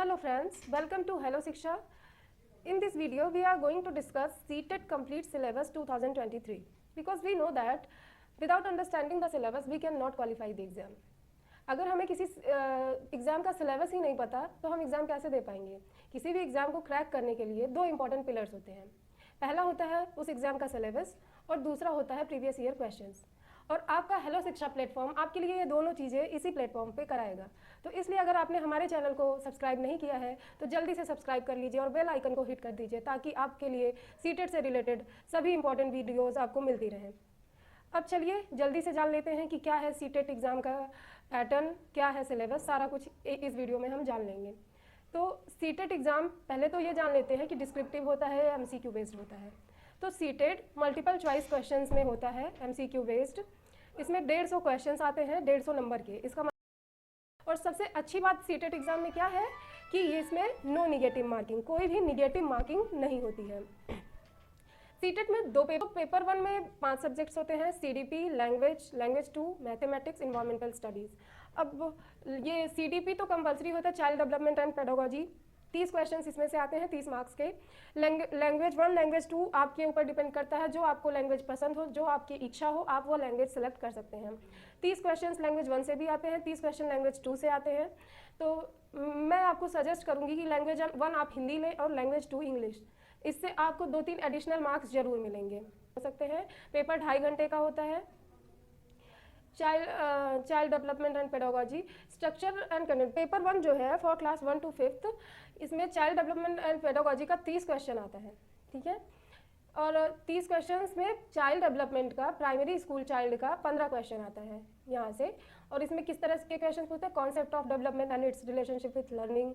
Hello friends, welcome to Hello Shiksha. In this video, we are going to discuss CTET Complete Syllabus 2023 because we know that without understanding the syllabus, we cannot qualify the exam. अगर हमें किसी exam का syllabus ही नहीं पता तो हम exam कैसे दे पाएंगे। किसी भी एग्ज़ाम को क्रैक करने के लिए दो इंपॉर्टेंट पिलर्स होते हैं। पहला होता है उस एग्ज़ाम का सिलेबस और दूसरा होता है प्रीवियस ईयर क्वेश्चंस। और आपका हेलो शिक्षा प्लेटफॉर्म आपके लिए ये दोनों चीज़ें इसी प्लेटफॉर्म पे कराएगा। तो इसलिए अगर आपने हमारे चैनल को सब्सक्राइब नहीं किया है तो जल्दी से सब्सक्राइब कर लीजिए और बेल आइकन को हिट कर दीजिए ताकि आपके लिए सीटेट से रिलेटेड सभी इंपॉर्टेंट वीडियोज़ आपको मिलती रहें। अब चलिए जल्दी से जान लेते हैं कि क्या है सीटेट एग्ज़ाम का पैटर्न, क्या है सिलेबस, सारा कुछ इस वीडियो में हम जान लेंगे। तो सीटेट एग्ज़ाम पहले तो ये जान लेते हैं कि डिस्क्रिप्टिव होता है या एमसीक्यू बेस्ड होता है। तो सीटेट मल्टीपल चॉइस क्वेश्चंस में होता है, एमसीक्यू बेस्ड। इसमें 150 क्वेश्चंस आते हैं 150 नंबर के। इसका और सबसे अच्छी बात सीटेट एग्ज़ाम में क्या है कि ये इसमें नो निगेटिव मार्किंग, कोई भी निगेटिव मार्किंग नहीं होती है। सीटेट में दो पेपर 1 में 5 सब्जेक्ट्स होते हैं, CDP, language 2, mathematics, environmental studies. अब ये सीडीपी तो कंपलसरी होता है, child development and pedagogy. 30 questions इसमें से आते हैं, 30 मार्क्स के। लैंग्वेज 1, लैंग्वेज 2 आपके ऊपर डिपेंड करता है, जो आपको लैंग्वेज पसंद हो, जो आपकी इच्छा हो, आप वो लैंग्वेज सेलेक्ट कर सकते हैं। 30 क्वेश्चंस लैंग्वेज 1 से भी आते हैं, 30 क्वेश्चन लैंग्वेज 2 से आते हैं। तो मैं आपको सजेस्ट करूँगी कि लैंग्वेज 1 आप हिंदी लें और लैंग्वेज 2 इंग्लिश। इससे आपको 2-3 एडिशनल मार्क्स जरूर मिलेंगे, हो सकते हैं। पेपर 2.5 घंटे का होता है। Child development and pedagogy, structure and content. Paper 1 जो है फॉर क्लास 1 to 5th, इसमें चाइल्ड डेवलपमेंट एंड पेडागोजी का 30 क्वेश्चन आता है, ठीक है। और 30 क्वेश्चंस में चाइल्ड डेवलपमेंट का, प्राइमरी स्कूल चाइल्ड का 15 क्वेश्चन आता है यहाँ से। और इसमें किस तरह के क्वेश्चन पूछते हैं? Concept of development and it's relationship with learning,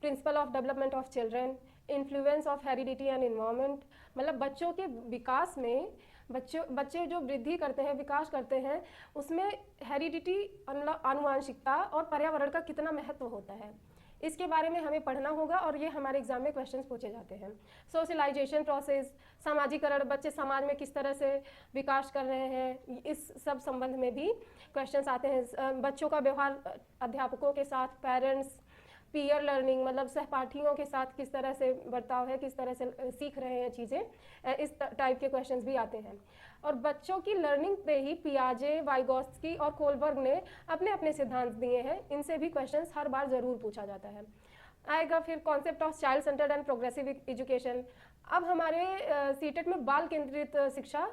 principle of development of children, influence of heredity and environment. मतलब बच्चों के विकास में बच्चे जो वृद्धि करते हैं, विकास करते हैं, उसमें हेरिडिटी, आनुवांशिकता और पर्यावरण का कितना महत्व होता है, इसके बारे में हमें पढ़ना होगा। और ये हमारे एग्जाम में क्वेश्चंस पूछे जाते हैं। सोशलाइजेशन प्रोसेस, सामाजिकरण, बच्चे समाज में किस तरह से विकास कर रहे हैं, इस सब संबंध में भी क्वेश्चंस आते हैं। बच्चों का व्यवहार अध्यापकों के साथ, पेरेंट्स, पीयर लर्निंग, मतलब सहपाठियों के साथ किस तरह से बर्ताव है, किस तरह से सीख रहे हैं चीज़ें, इस टाइप के क्वेश्चंस भी आते हैं। और बच्चों की लर्निंग पे ही पियाजे, वाइगोत्स्की और कोलबर्ग ने अपने अपने सिद्धांत दिए हैं। इनसे भी क्वेश्चंस हर बार ज़रूर पूछा जाता है। आएगा फिर concept of child centred and progressive education. अब हमारे सीटेट में बाल केंद्रित शिक्षा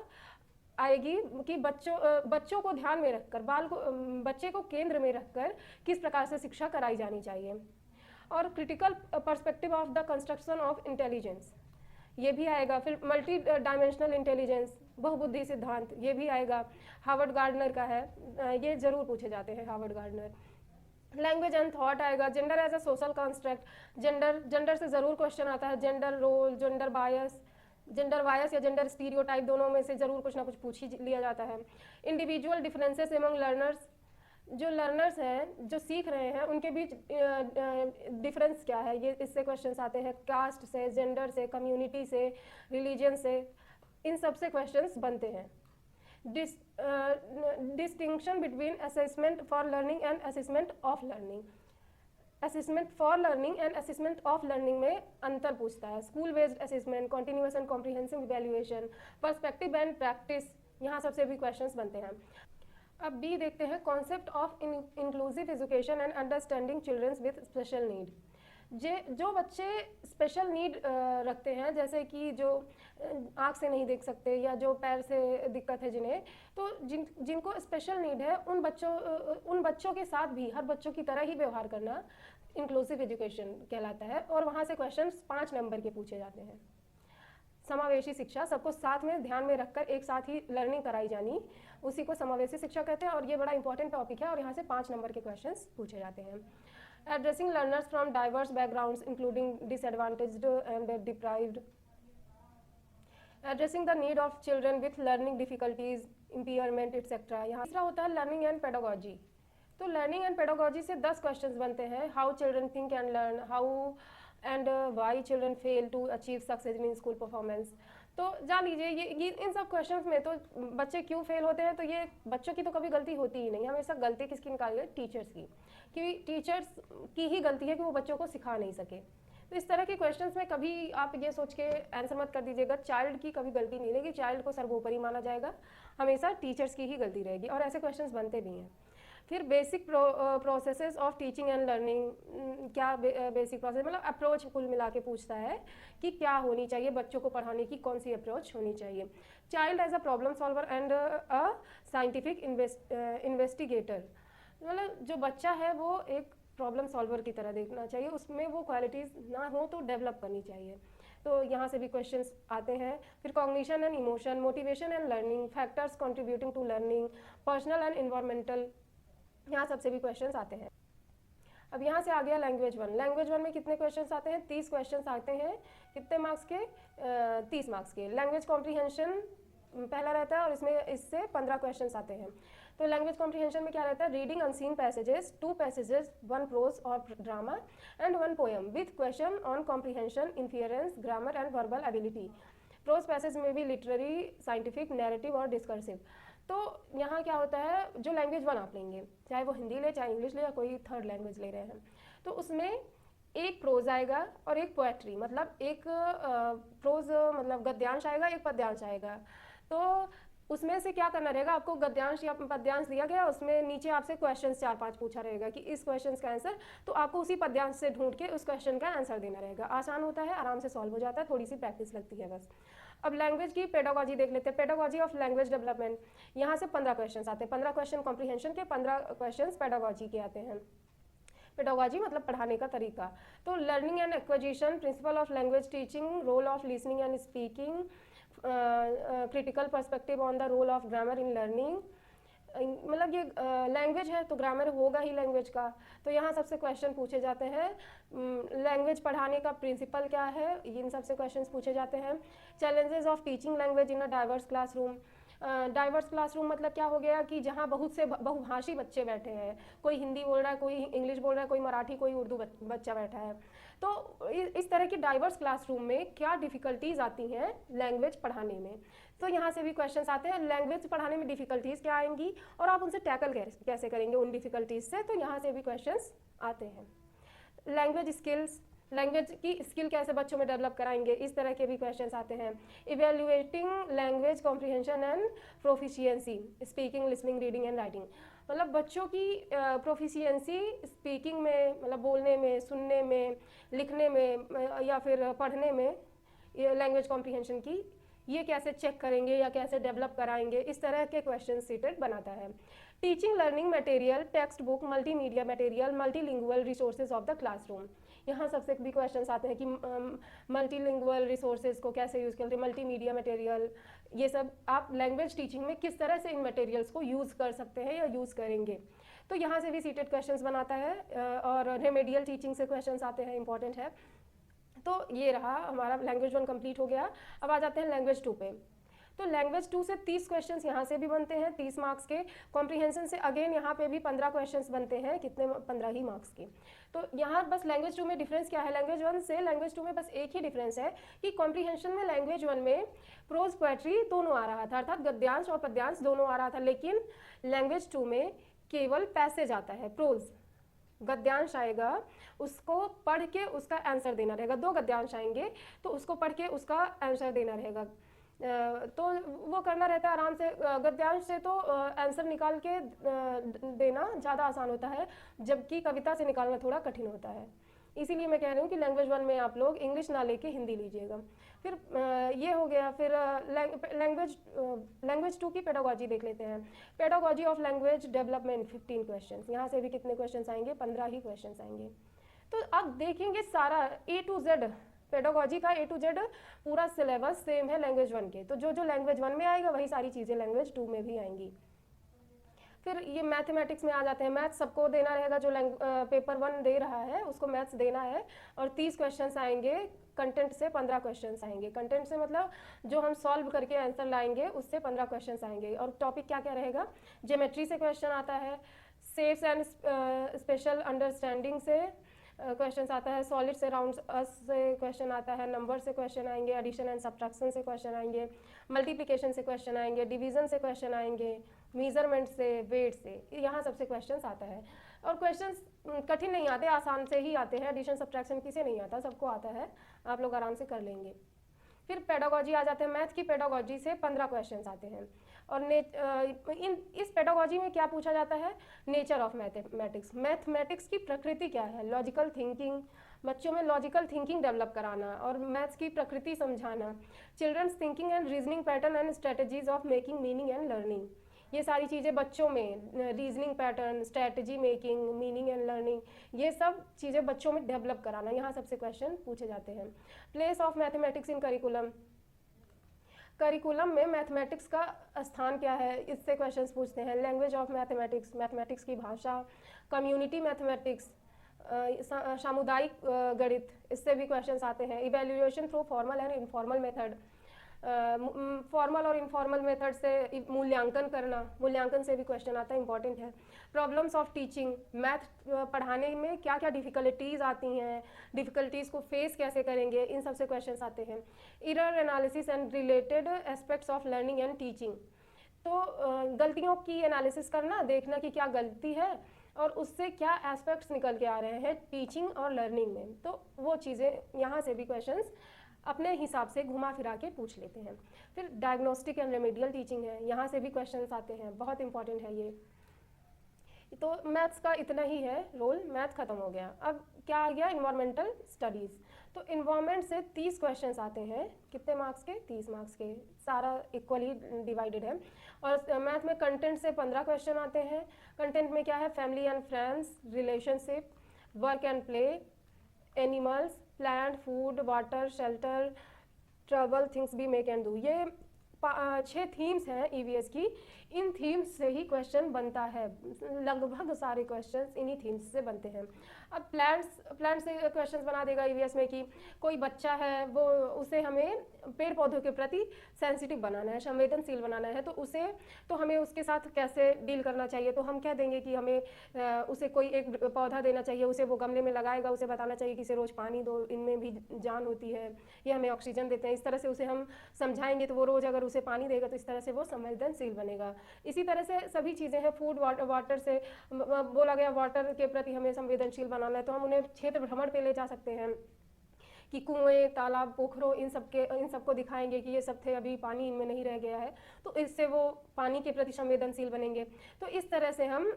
आएगी कि बच्चों को ध्यान में रखकर, बच्चे को केंद्र में रखकर किस प्रकार से शिक्षा कराई जानी चाहिए। और critical perspective of the construction of intelligence, ये भी आएगा। फिर मल्टी डायमेंशनल इंटेलिजेंस, बहुबुद्धि सिद्धांत, ये भी आएगा। हार्वर्ड गार्डनर का है, ये जरूर पूछे जाते हैं, Howard Gardner. Language and thought आएगा। Gender as a social construct, gender से ज़रूर क्वेश्चन आता है। जेंडर रोल, जेंडर बायस या जेंडर स्टीरियोटाइप, दोनों में से ज़रूर कुछ ना कुछ पूछ ही लिया जाता है। इंडिविजुअल डिफरेंसेस एमंग लर्नर्स, जो लर्नर्स हैं, जो सीख रहे हैं, उनके बीच डिफरेंस क्या है, ये इससे क्वेश्चंस आते हैं। कास्ट से, जेंडर से, कम्युनिटी से, रिलीजन से, इन सब से क्वेश्चंस बनते हैं। Distinction between assessment for learning and assessment of learning. Assessment for learning and assessment of learning में अंतर पूछता है। School based assessment, continuous and comprehensive evaluation, perspective and practice, यहाँ सबसे भी क्वेश्चंस बनते हैं। अब बी देखते हैं, concept of inclusive education and understanding childrens with special need. जो बच्चे स्पेशल नीड रखते हैं, जैसे कि जो आँख से नहीं देख सकते या जो पैर से दिक्कत है जिन्हें, तो जिनको स्पेशल नीड है, उन बच्चों के साथ भी हर बच्चों की तरह ही व्यवहार करना इंक्लूसिव एजुकेशन कहलाता है। और वहाँ से क्वेश्चन 5 नंबर के पूछे जाते हैं। समावेशी शिक्षा, सबको साथ में ध्यान में रखकर एक साथ ही लर्निंग कराई जानी, उसी को समावेशी शिक्षा कहते हैं। और ये बड़ा इंपॉर्टेंट टॉपिक है और यहाँ से 5 नंबर के क्वेश्चंस पूछे जाते हैं। Addressing learners from diverse backgrounds including disadvantaged and deprived, addressing the need of children with learning difficulties, impairment et cetera. यहाँ तीसरा होता है लर्निंग एंड पेडागोजी। तो लर्निंग एंड पेडागोजी से 10 क्वेश्चंस बनते हैं। How children think and learn, how and why children fail to achieve success in school performance. तो जान लीजिए ये इन सब क्वेश्चंस में तो बच्चे क्यों फेल होते हैं, तो ये बच्चों की तो कभी गलती होती ही नहीं। हमेशा गलती किसकी निकाली है? टीचर्स की। कि टीचर्स की ही गलती है कि वो बच्चों को सिखा नहीं सके। तो इस तरह के क्वेश्चंस में कभी आप ये सोच के आंसर मत कर दीजिएगा चाइल्ड की कभी गलती नहीं रहेगी, चाइल्ड को सर्वोपरि माना जाएगा, हमेशा टीचर्स की ही गलती रहेगी, और ऐसे क्वेश्चंस बनते भी हैं। फिर basic processes of teaching and learning, क्या बेसिक प्रोसेस मतलब अप्रोच कुल मिला के पूछता है कि क्या होनी चाहिए बच्चों को पढ़ाने की, कौन सी अप्रोच होनी चाहिए। Child as a problem solver and a scientific investigator, मतलब जो बच्चा है वो एक प्रॉब्लम सॉल्वर की तरह देखना चाहिए, उसमें वो क्वालिटीज़ ना हो तो डेवलप करनी चाहिए। तो यहाँ से भी क्वेश्चंस आते हैं। फिर cognition and emotion, motivation and learning, factors contributing to learning, personal and environmental, यहाँ सबसे भी क्वेश्चंस आते हैं। अब यहाँ से आ गया लैंग्वेज वन। लैंग्वेज वन में कितने क्वेश्चंस आते हैं? 30 क्वेश्चंस आते हैं। कितने मार्क्स के? 30 मार्क्स के। लैंग्वेज कॉम्प्रीहेंशन पहला रहता है और इससे 15 क्वेश्चंस आते हैं। तो लैंग्वेज कॉम्प्रीहेंशन में क्या रहता है? Reading unseen passages, 2 passages, 1 prose और drama and 1 poem with question on comprehension, inference, grammar and verbal ability. Prose passage में भी लिटरेरी, साइंटिफिक, नैरेटिव और डिस्कर्सिव। तो यहाँ क्या होता है, जो लैंग्वेज वन आप लेंगे, चाहे वो हिंदी ले, चाहे इंग्लिश ले, या कोई थर्ड लैंग्वेज ले रहे हैं, तो उसमें एक प्रोज आएगा और एक पोएट्री, मतलब एक प्रोज मतलब गद्यांश आएगा, एक पद्यांश आएगा। तो उसमें से क्या करना रहेगा, आपको गद्यांश या पद्यांश दिया गया, उसमें नीचे आपसे क्वेश्चन 4-5 पूछा रहेगा कि इस क्वेश्चन का आंसर, तो आपको उसी पद्यांश से ढूंढ के उस क्वेश्चन का आंसर देना रहेगा। आसान होता है, आराम से सॉल्व हो जाता है, थोड़ी सी प्रैक्टिस लगती है बस। अब लैंग्वेज की पेडागोजी देख लेते हैं। पेडागोजी ऑफ लैंग्वेज डेवलपमेंट, यहाँ से 15 क्वेश्चन आते हैं। 15 क्वेश्चन कॉम्प्रीहेंशन के, 15 क्वेश्चन पेडागोजी के आते हैं। पेडागोजी मतलब पढ़ाने का तरीका। तो learning and acquisition, principle of language teaching, role of listening and speaking, critical perspective on the role of grammar in learning. मतलब ये लैंग्वेज है तो ग्रामर होगा ही लैंग्वेज का, तो यहाँ सबसे क्वेश्चन पूछे जाते हैं। लैंग्वेज पढ़ाने का प्रिंसिपल क्या है, इन सबसे क्वेश्चंस पूछे जाते हैं। Challenges of teaching language in a diverse classroom. Diverse classroom मतलब क्या हो गया कि जहाँ बहुत से बहुभाषी बच्चे बैठे हैं, कोई हिंदी बोल रहा है, कोई इंग्लिश बोल रहा है, कोई मराठी, कोई उर्दू बच्चा बैठा है। तो इस तरह की डाइवर्स क्लासरूम में क्या डिफ़िकल्टीज़ आती हैं लैंग्वेज पढ़ाने में, तो यहाँ से भी क्वेश्चंस आते हैं। लैंग्वेज पढ़ाने में डिफ़िकल्टीज़ क्या आएंगी और आप उनसे टैकल कैसे करेंगे उन डिफ़िकल्टीज़ से, तो यहाँ से भी क्वेश्चंस आते हैं। लैंग्वेज स्किल्स, लैंग्वेज की स्किल कैसे बच्चों में डेवलप कराएंगे, इस तरह के भी क्वेश्चंस आते हैं। Evaluating language comprehension and proficiency, speaking, listening, reading and writing, मतलब बच्चों की प्रोफिशिएंसी स्पीकिंग में, मतलब बोलने में, सुनने में, लिखने में या फिर पढ़ने में, लैंग्वेज कॉम्प्रीहेंशन की, ये कैसे चेक करेंगे या कैसे डेवलप कराएंगे, इस तरह के क्वेश्चन सीटेड बनाता है। Teaching learning material, text book, multimedia material, multilingual resources of the classroom, यहाँ सबसे भी क्वेश्चंस आते हैं कि मल्टीलिंगुअल रिसोर्सेज को कैसे यूज़ करते हैं, मल्टीमीडिया मटेरियल, ये सब आप लैंग्वेज टीचिंग में किस तरह से इन मटेरियल्स को यूज़ कर सकते हैं या यूज़ करेंगे, तो यहाँ से भी सीटेड क्वेश्चंस बनाता है। और रेमेडियल टीचिंग से क्वेश्चंस आते हैं, इंपॉर्टेंट है। तो ये रहा हमारा लैंग्वेज वन कंप्लीट हो गया। अब आ जाते हैं लैंग्वेज टू पे। तो लैंग्वेज टू से 30 क्वेश्चंस यहाँ से भी बनते हैं, 30 मार्क्स के। कॉम्प्रीहेंशन से अगेन यहाँ पे भी 15 क्वेश्चंस बनते हैं, कितने? 15 ही मार्क्स के। तो यहाँ बस लैंग्वेज टू में डिफरेंस क्या है, लैंग्वेज वन से लैंग्वेज टू में बस एक ही डिफरेंस है कि कॉम्प्रीहेंशन में लैंग्वेज वन में प्रोज पोएट्री दोनों आ रहा था, अर्थात गद्यांश और पद्यांश दोनों आ रहा था, लेकिन लैंग्वेज टू में केवल पैसेज आता है, प्रोज गद्यांश आएगा, उसको पढ़ के उसका आंसर देना रहेगा। 2 गद्यांश आएंगे तो उसको पढ़ के उसका आंसर देना रहेगा, तो वो करना रहता है आराम से। गद्यांश से तो आंसर निकाल के देना ज़्यादा आसान होता है, जबकि कविता से निकालना थोड़ा कठिन होता है। इसीलिए मैं कह रही हूँ कि लैंग्वेज वन में आप लोग इंग्लिश ना लेके हिंदी लीजिएगा। फिर ये हो गया। फिर लैंग्वेज टू की पेडागोजी देख लेते हैं। Pedagogy of language development, 15 question, यहाँ से भी कितने क्वेश्चन आएंगे? 15 ही क्वेश्चन आएंगे। तो अब देखेंगे सारा A to Z पेडागोजी का A to Z पूरा सिलेबस सेम है लैंग्वेज वन के, तो जो लैंग्वेज वन में आएगा वही सारी चीज़ें लैंग्वेज टू में भी आएंगी। फिर ये मैथमेटिक्स में आ जाते हैं। मैथ्स सबको देना रहेगा, जो पेपर वन दे रहा है उसको मैथ्स देना है, और 30 क्वेश्चंस आएंगे। कंटेंट से 15 क्वेश्चंस आएंगे। कंटेंट से मतलब जो हम सॉल्व करके आंसर लाएंगे उससे 15 क्वेश्चंस आएंगे। और टॉपिक क्या क्या रहेगा? ज्योमेट्री से क्वेश्चन आता है, शेप्स एंड स्पेशल अंडरस्टैंडिंग से क्वेश्चन आता है, सॉलिड्स अराउंड अस से क्वेश्चन आता है, नंबर से क्वेश्चन आएंगे, एडिशन एंड सब्ट्रैक्शन से क्वेश्चन आएंगे, मल्टीप्लिकेशन से क्वेश्चन आएंगे, डिवीजन से क्वेश्चन आएंगे, मेजरमेंट से, वेट से, यहाँ सबसे क्वेश्चंस आता है। और क्वेश्चंस कठिन नहीं आते, आसान से ही आते हैं। एडिशन सब्ट्रैक्शन किसे नहीं आता, सबको आता है, आप लोग आराम से कर लेंगे। फिर पेडागोजी आ जाते हैं। मैथ की पेडागोजी से 15 क्वेश्चंस आते हैं। और इस पेडागोजी में क्या पूछा जाता है, नेचर ऑफ मैथमेटिक्स, मैथमेटिक्स की प्रकृति क्या है, लॉजिकल थिंकिंग, बच्चों में लॉजिकल थिंकिंग डेवलप कराना और मैथ्स की प्रकृति समझाना, childrens thinking and reasoning pattern and strategies of making meaning and learning. ये सारी चीज़ें बच्चों में, reasoning pattern, strategy making, meaning and learning, ये सब चीज़ें बच्चों में डेवलप कराना, यहाँ सबसे क्वेश्चन पूछे जाते हैं। Place of mathematics in curriculum, curriculum में मैथमेटिक्स का स्थान क्या है, इससे क्वेश्चंस पूछते हैं। लैंग्वेज ऑफ मैथमेटिक्स, मैथमेटिक्स की भाषा। कम्युनिटी मैथमेटिक्स, सामुदायिक गणित, इससे भी क्वेश्चंस आते हैं। Evaluation through formal and informal method, formal और इनफॉर्मल मेथड से मूल्यांकन करना, मूल्यांकन से भी क्वेश्चन आता है, इंपॉर्टेंट है। प्रॉब्लम्स ऑफ टीचिंग, मैथ पढ़ाने में क्या क्या डिफ़िकल्टीज़ आती हैं, डिफ़िकल्टीज़ को फेस कैसे करेंगे, इन सब से क्वेश्चन आते हैं। Error analysis and related aspects of learning and teaching, तो गलतियों की एनालिसिस करना, देखना कि क्या गलती है और उससे क्या एस्पेक्ट्स निकल के आ रहे हैं टीचिंग और लर्निंग में, तो वो चीज़ें यहाँ से भी क्वेश्चंस अपने हिसाब से घुमा फिरा के पूछ लेते हैं। फिर डायग्नोस्टिक एंड रेमेडियल टीचिंग है, यहाँ से भी क्वेश्चंस आते हैं, बहुत इंपॉर्टेंट है ये। तो मैथ्स का इतना ही है रोल, मैथ खत्म हो गया। अब क्या आ गया, इन्वायरमेंटल स्टडीज़। तो इन्वायरमेंट से 30 क्वेश्चंस आते हैं, कितने मार्क्स के, 30 मार्क्स के, सारा इक्वली डिवाइडेड है। और मैथ में कंटेंट से 15 क्वेश्चन आते हैं। कंटेंट में क्या है, family and friends, relationship, work and play, animals, plant, food, water, shelter, travel, things we make and do, ये 6 थीम्स हैं ईवीएस की। इन थीम्स से ही क्वेश्चन बनता है, लगभग सारे क्वेश्चंस इन्हीं थीम्स से बनते हैं। अब प्लांट्स से क्वेश्चंस बना देगा ईवीएस में कि कोई बच्चा है, वो उसे हमें पेड़ पौधों के प्रति सेंसिटिव बनाना है, संवेदनशील बनाना है, तो हमें उसके साथ कैसे डील करना चाहिए। तो हम कह देंगे कि हमें उसे कोई एक पौधा देना चाहिए, उसे वो गमले में लगाएगा, उसे बताना चाहिए कि इसे रोज़ पानी दो, इनमें भी जान होती है, ये हमें ऑक्सीजन देते हैं। इस तरह से उसे हम समझाएंगे तो वो रोज़ अगर उसे पानी देगा तो इस तरह से वो संवेदनशील बनेगा। इसी तरह से सभी चीज़ें हैं। फूड, वाटर से बोला गया वाटर के प्रति हमें संवेदनशील बनाना है, तो हम उन्हें क्षेत्र भ्रमण पे ले जा सकते हैं कि कुएं, तालाब, पोखरों, इन सबको दिखाएंगे कि ये सब थे, अभी पानी इनमें नहीं रह गया है, तो इससे वो पानी के प्रति संवेदनशील बनेंगे। तो इस तरह से हम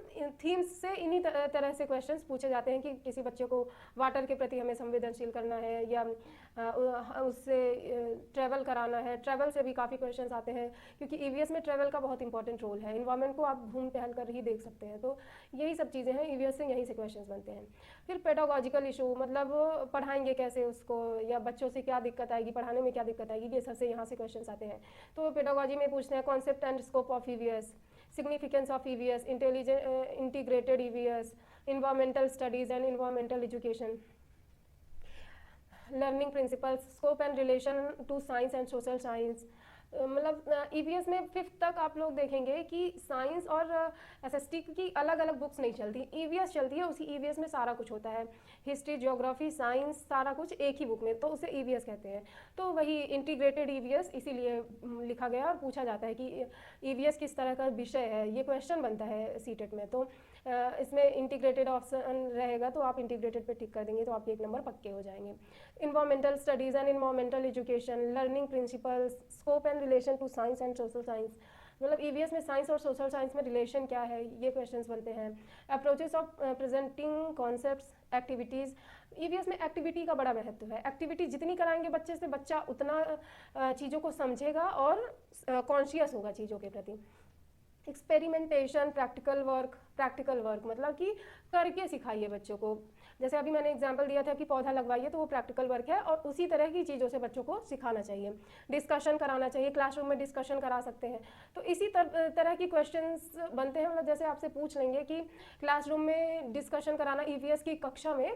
थीम्स से इन्हीं तरह से क्वेश्चंस पूछे जाते हैं कि किसी बच्चे को वाटर के प्रति हमें संवेदनशील करना है या उससे ट्रैवल कराना है। ट्रैवल से भी काफ़ी क्वेश्चंस आते हैं क्योंकि ईवीएस में ट्रैवल का बहुत इंपॉर्टेंट रोल है। इन्वायरमेंट को आप घूम टहल कर ही देख सकते हैं, तो यही सब चीज़ें हैं, ईवीएस से यहीं से क्वेश्चंस बनते हैं। फिर पेडागोजिकल इशू, मतलब पढ़ाएंगे कैसे उसको, या बच्चों से क्या दिक्कत आएगी, पढ़ाने में क्या दिक्कत आएगी, ये सबसे यहाँ से क्वेश्चंस आते हैं। तो पेडागोजी में पूछते हैं concept and scope of EVS, significance of EVS, integrated EVS, environmental studies and environmental education, learning principles, scope and relation to science and social science. मतलब ईवीएस में 5th तक आप लोग देखेंगे कि साइंस और एसएसटी की अलग अलग बुक्स नहीं चलती, ईवीएस चलती है। उसी ईवीएस में सारा कुछ होता है, हिस्ट्री, ज्योग्राफी, साइंस, सारा कुछ एक ही बुक में, तो उसे ईवीएस कहते हैं। तो वही इंटीग्रेटेड ईवीएस इसीलिए लिखा गया और पूछा जाता है कि ईवीएस किस तरह का विषय है, ये क्वेश्चन बनता है सीटेट में। तो इसमें इंटीग्रेटेड ऑप्शन रहेगा, तो आप इंटीग्रेटेड पे टिक कर देंगे तो आपके 1 नंबर पक्के हो जाएंगे। Environmental studies and environmental education, learning principles, scope and relation to science and social science, मतलब ईवीएस में साइंस और सोशल साइंस में रिलेशन क्या है, ये क्वेश्चंस बनते हैं। Approaches of presenting concepts, activities, EVS में एक्टिविटी का बड़ा महत्व है। एक्टिविटी जितनी कराएंगे बच्चे से, बच्चा उतना चीज़ों को समझेगा और कॉन्शियस होगा चीज़ों के प्रति। एक्सपेरिमेंटेशन, प्रैक्टिकल वर्क मतलब कि करके सिखाइए बच्चों को। जैसे अभी मैंने एग्जांपल दिया था कि पौधा लगवाइए, तो वो प्रैक्टिकल वर्क है और उसी तरह की चीज़ों से बच्चों को सिखाना चाहिए। डिस्कशन कराना चाहिए, क्लासरूम में डिस्कशन करा सकते हैं। तो इसी तरह की क्वेश्चंस बनते हैं। मतलब जैसे आपसे पूछ लेंगे कि क्लासरूम में डिस्कशन कराना, ईवीएस की कक्षा में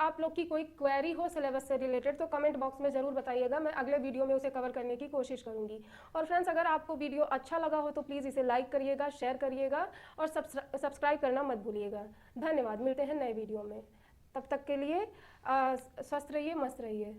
आप लोग की कोई क्वेरी हो सिलेबस से रिलेटेड, तो कमेंट बॉक्स में ज़रूर बताइएगा, मैं अगले वीडियो में उसे कवर करने की कोशिश करूँगी। और फ्रेंड्स, अगर आपको वीडियो अच्छा लगा हो तो प्लीज़ इसे लाइक करिएगा, शेयर करिएगा और सब्सक्राइब करना मत भूलिएगा। धन्यवाद, मिलते हैं नए वीडियो में। तब तक के लिए स्वस्थ रहिए, मस्त रहिए।